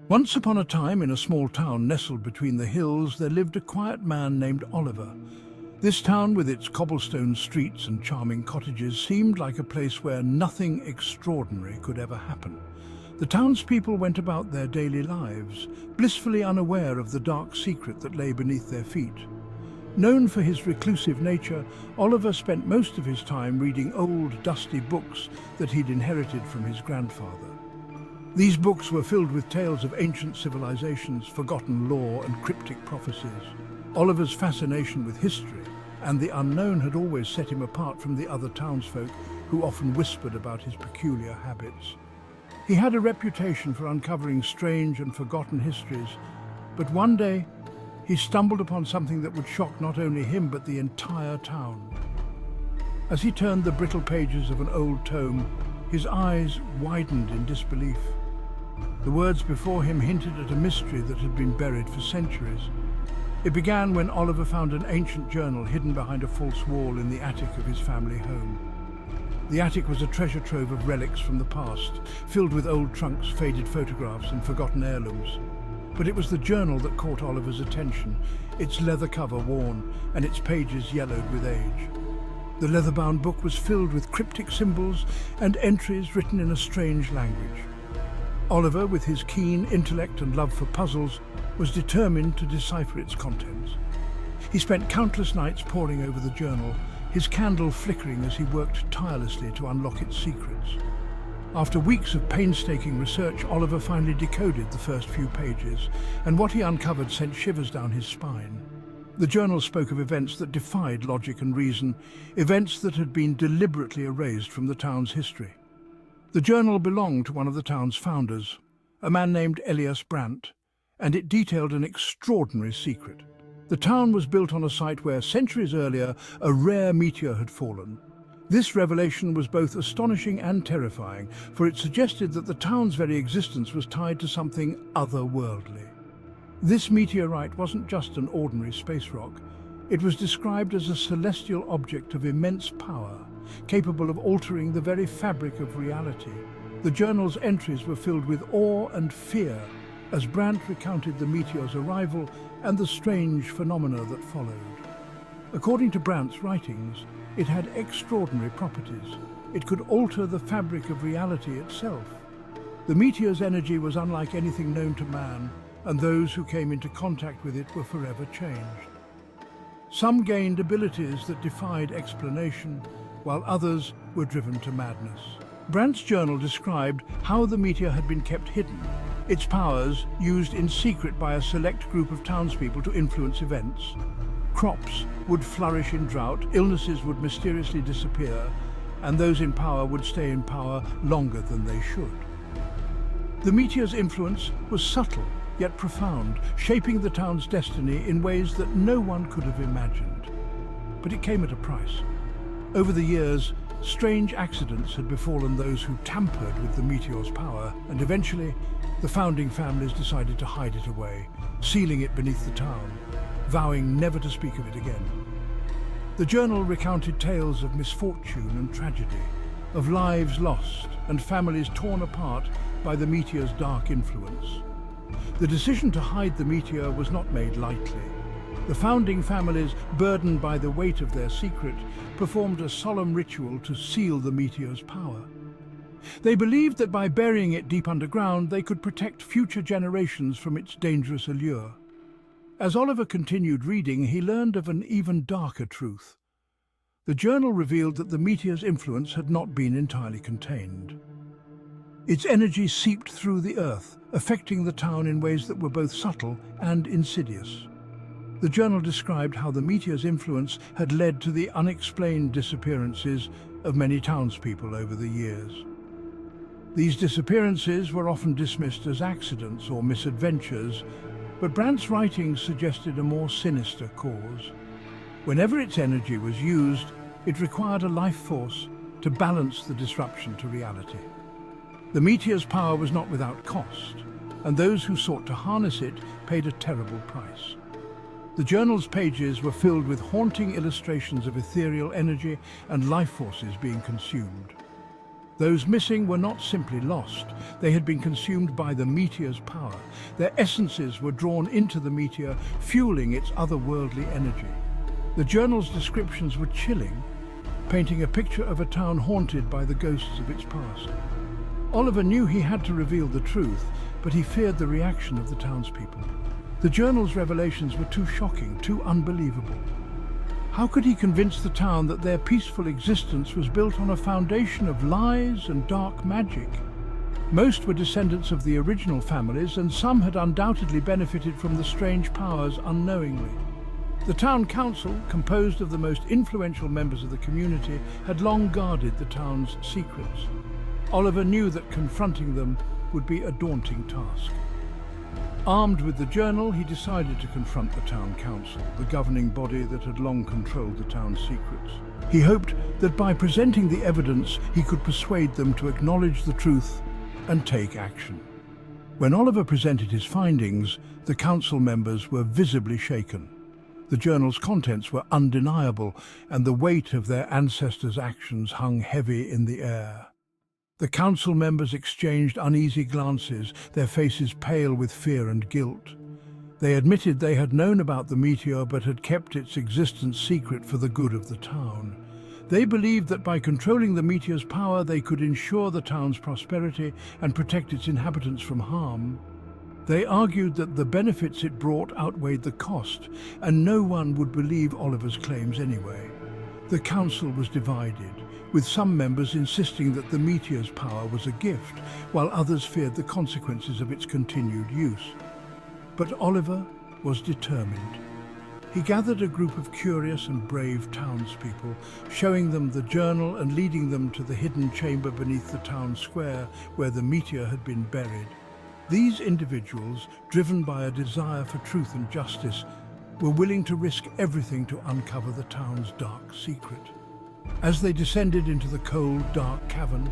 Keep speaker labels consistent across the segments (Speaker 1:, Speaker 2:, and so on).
Speaker 1: Once upon a time, in a small town nestled between the hills, there lived a quiet man named Oliver. This town, with its cobblestone streets and charming cottages, seemed like a place where nothing extraordinary could ever happen. The townspeople went about their daily lives, blissfully unaware of the dark secret that lay beneath their feet. Known for his reclusive nature, Oliver spent most of his time reading old, dusty books that he'd inherited from his grandfather. These books were filled with tales of ancient civilizations, forgotten lore, and cryptic prophecies. Oliver's fascination with history and the unknown had always set him apart from the other townsfolk who often whispered about his peculiar habits. He had a reputation for uncovering strange and forgotten histories, but one day he stumbled upon something that would shock not only him but the entire town. As he turned the brittle pages of an old tome, his eyes widened in disbelief. The words before him hinted at a mystery that had been buried for centuries. It began when Oliver found an ancient journal hidden behind a false wall in the attic of his family home. The attic was a treasure trove of relics from the past, filled with old trunks, faded photographs, and forgotten heirlooms. But it was the journal that caught Oliver's attention, its leather cover worn and its pages yellowed with age. The leather-bound book was filled with cryptic symbols and entries written in a strange language. Oliver, with his keen intellect and love for puzzles, was determined to decipher its contents. He spent countless nights poring over the journal, his candle flickering as he worked tirelessly to unlock its secrets. After weeks of painstaking research, Oliver finally decoded the first few pages, and what he uncovered sent shivers down his spine. The journal spoke of events that defied logic and reason, events that had been deliberately erased from the town's history. The journal belonged to one of the town's founders, a man named Elias Brandt, and it detailed an extraordinary secret. The town was built on a site where, centuries earlier, a rare meteor had fallen. This revelation was both astonishing and terrifying, for it suggested that the town's very existence was tied to something otherworldly. This meteorite wasn't just an ordinary space rock. It was described as a celestial object of immense power, capable of altering the very fabric of reality. The journal's entries were filled with awe and fear as Brandt recounted the meteor's arrival and the strange phenomena that followed. According to Brandt's writings, it had extraordinary properties. It could alter the fabric of reality itself. The meteor's energy was unlike anything known to man, and those who came into contact with it were forever changed. Some gained abilities that defied explanation, while others were driven to madness. Brandt's journal described how the meteor had been kept hidden, its powers used in secret by a select group of townspeople to influence events. Crops would flourish in drought, illnesses would mysteriously disappear, and those in power would stay in power longer than they should. The meteor's influence was subtle, yet profound, shaping the town's destiny in ways that no one could have imagined. But it came at a price. Over the years, strange accidents had befallen those who tampered with the meteor's power, and eventually, the founding families decided to hide it away, sealing it beneath the town, vowing never to speak of it again. The journal recounted tales of misfortune and tragedy, of lives lost and families torn apart by the meteor's dark influence. The decision to hide the meteor was not made lightly. The founding families, burdened by the weight of their secret, performed a solemn ritual to seal the meteor's power. They believed that by burying it deep underground, they could protect future generations from its dangerous allure. As Oliver continued reading, he learned of an even darker truth. The journal revealed that the meteor's influence had not been entirely contained. Its energy seeped through the earth, affecting the town in ways that were both subtle and insidious. The journal described how the meteor's influence had led to the unexplained disappearances of many townspeople over the years. These disappearances were often dismissed as accidents or misadventures, but Brandt's writings suggested a more sinister cause. Whenever its energy was used, it required a life force to balance the disruption to reality. The meteor's power was not without cost, and those who sought to harness it paid a terrible price. The journal's pages were filled with haunting illustrations of ethereal energy and life forces being consumed. Those missing were not simply lost. They had been consumed by the meteor's power. Their essences were drawn into the meteor, fueling its otherworldly energy. The journal's descriptions were chilling, painting a picture of a town haunted by the ghosts of its past. Oliver knew he had to reveal the truth, but he feared the reaction of the townspeople. The journal's revelations were too shocking, too unbelievable. How could he convince the town that their peaceful existence was built on a foundation of lies and dark magic? Most were descendants of the original families, and some had undoubtedly benefited from the strange powers unknowingly. The town council, composed of the most influential members of the community, had long guarded the town's secrets. Oliver knew that confronting them would be a daunting task. Armed with the journal, he decided to confront the town council, the governing body that had long controlled the town's secrets. He hoped that by presenting the evidence, he could persuade them to acknowledge the truth and take action. When Oliver presented his findings, the council members were visibly shaken. The journal's contents were undeniable, and the weight of their ancestors' actions hung heavy in the air. The council members exchanged uneasy glances, their faces pale with fear and guilt. They admitted they had known about the meteor but had kept its existence secret for the good of the town. They believed that by controlling the meteor's power they could ensure the town's prosperity and protect its inhabitants from harm. They argued that the benefits it brought outweighed the cost, and no one would believe Oliver's claims anyway. The council was divided, with some members insisting that the meteor's power was a gift, while others feared the consequences of its continued use. But Oliver was determined. He gathered a group of curious and brave townspeople, showing them the journal and leading them to the hidden chamber beneath the town square where the meteor had been buried. These individuals, driven by a desire for truth and justice, were willing to risk everything to uncover the town's dark secret. As they descended into the cold, dark cavern,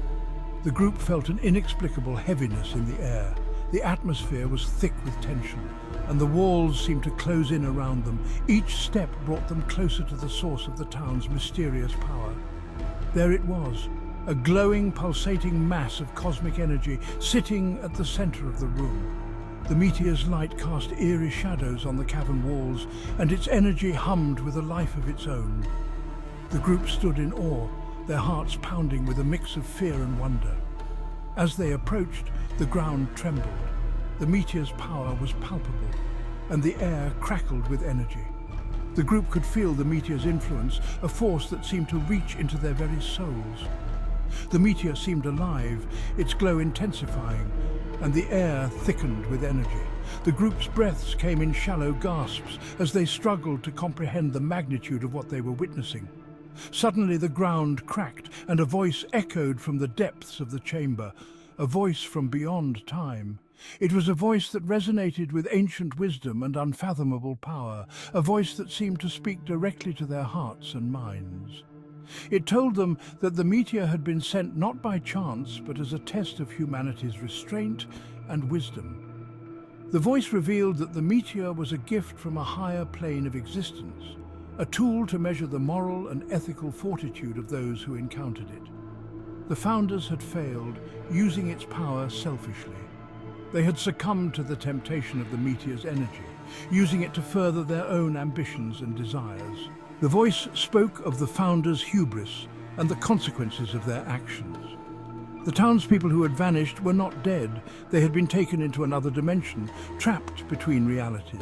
Speaker 1: the group felt an inexplicable heaviness in the air. The atmosphere was thick with tension, and the walls seemed to close in around them. Each step brought them closer to the source of the town's mysterious power. There it was, a glowing, pulsating mass of cosmic energy sitting at the center of the room. The meteor's light cast eerie shadows on the cavern walls, and its energy hummed with a life of its own. The group stood in awe, their hearts pounding with a mix of fear and wonder. As they approached, the ground trembled. The meteor's power was palpable, and the air crackled with energy. The group could feel the meteor's influence, a force that seemed to reach into their very souls. The meteor seemed alive, its glow intensifying, and the air thickened with energy. The group's breaths came in shallow gasps as they struggled to comprehend the magnitude of what they were witnessing. Suddenly the ground cracked, and a voice echoed from the depths of the chamber, a voice from beyond time. It was a voice that resonated with ancient wisdom and unfathomable power, a voice that seemed to speak directly to their hearts and minds. It told them that the meteor had been sent not by chance, but as a test of humanity's restraint and wisdom. The voice revealed that the meteor was a gift from a higher plane of existence, a tool to measure the moral and ethical fortitude of those who encountered it. The founders had failed, using its power selfishly. They had succumbed to the temptation of the meteor's energy, using it to further their own ambitions and desires. The voice spoke of the founders' hubris and the consequences of their actions. The townspeople who had vanished were not dead. They had been taken into another dimension, trapped between realities.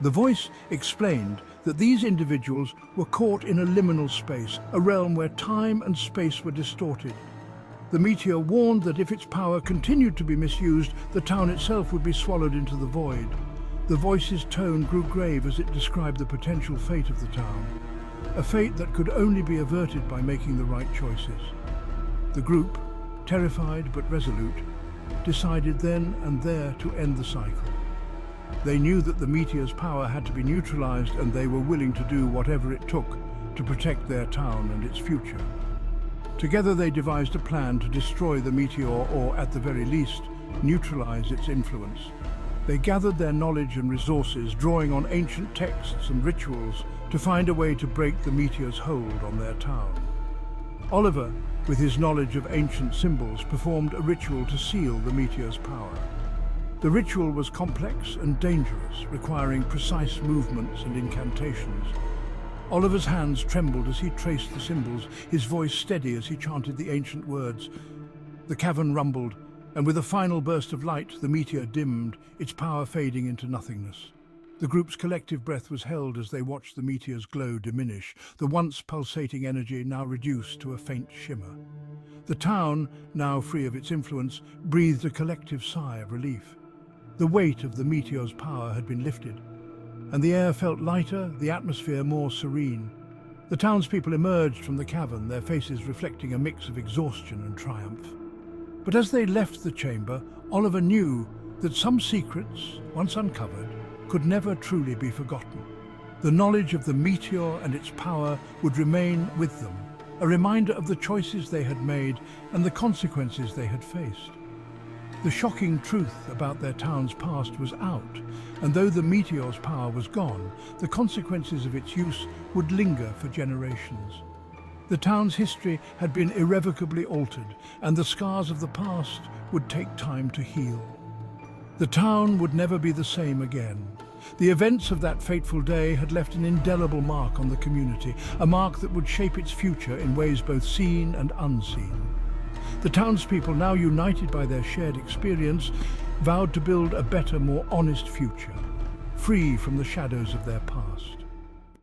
Speaker 1: The voice explained that these individuals were caught in a liminal space, a realm where time and space were distorted. The meteor warned that if its power continued to be misused, the town itself would be swallowed into the void. The voice's tone grew grave as it described the potential fate of the town, a fate that could only be averted by making the right choices. The group, terrified but resolute, decided then and there to end the cycle. They knew that the meteor's power had to be neutralized, and they were willing to do whatever it took to protect their town and its future. Together they devised a plan to destroy the meteor, or at the very least, neutralize its influence. They gathered their knowledge and resources, drawing on ancient texts and rituals to find a way to break the meteor's hold on their town. Oliver, with his knowledge of ancient symbols, performed a ritual to seal the meteor's power. The ritual was complex and dangerous, requiring precise movements and incantations. Oliver's hands trembled as he traced the symbols, his voice steady as he chanted the ancient words. The cavern rumbled, and with a final burst of light, the meteor dimmed, its power fading into nothingness. The group's collective breath was held as they watched the meteor's glow diminish, the once pulsating energy now reduced to a faint shimmer. The town, now free of its influence, breathed a collective sigh of relief. The weight of the meteor's power had been lifted, and the air felt lighter, the atmosphere more serene. The townspeople emerged from the cavern, their faces reflecting a mix of exhaustion and triumph. But as they left the chamber, Oliver knew that some secrets, once uncovered, could never truly be forgotten. The knowledge of the meteor and its power would remain with them, a reminder of the choices they had made and the consequences they had faced. The shocking truth about their town's past was out, and though the meteor's power was gone, the consequences of its use would linger for generations. The town's history had been irrevocably altered, and the scars of the past would take time to heal. The town would never be the same again. The events of that fateful day had left an indelible mark on the community, a mark that would shape its future in ways both seen and unseen. The townspeople, now united by their shared experience, vowed to build a better, more honest future, free from the shadows of their past.